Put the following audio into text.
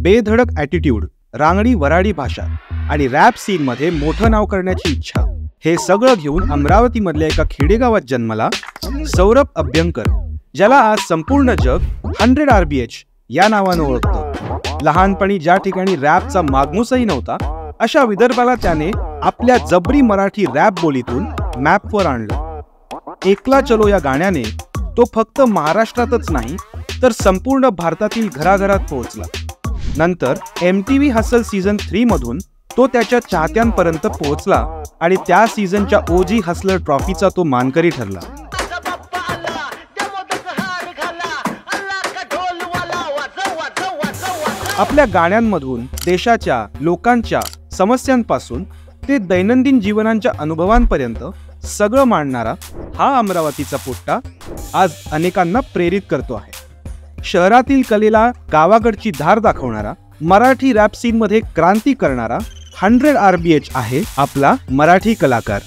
बेधडक attitude, रांगडी वराडी भाषा आणि रॅप सीनमध्ये मोठं नाव करण्याची इच्छा, हे सगळं घेऊन अमरावतीमधल्या एका खेडेगावात जन्मला सौरभ अभ्यंकर, ज्याला आज संपूर्ण जग 100 RBH या नावानं ओळखतं. लहानपणी ज्या ठिकाणी रॅपचा मागमूसही नव्हता, अशा विदर्भाला त्याने आपल्या जबरी मराठी रॅप बोलीतून मॅपवर आणलं. एकला चलो या गाण्याने तो फक्त महाराष्ट्रातच नाही तर संपूर्ण भारतातील घराघरात पोहोचला. नंतर MTV हसल सीझन 3 मधून तो त्याच्या चाहत्यांपर्यंत पोहोचला आणि त्या सीझनच्या OG हसलर ट्रॉफीचा तो मानकरी ठरला. आपल्या गाण्यांमधून देशाच्या लोकांच्या समस्यांपासून ते दैनंदिन जीवनांच्या अनुभवांपर्यंत सगळं मांडणारा हा अमरावतीचा पोट्टा आज अनेकांना प्रेरित करतो आहे. शहरातील कलेला गावाकडची धार दाखवणारा, मराठी रॅप सीनमध्ये क्रांती करणारा 100 RBH आहे आपला मराठी कलाकार.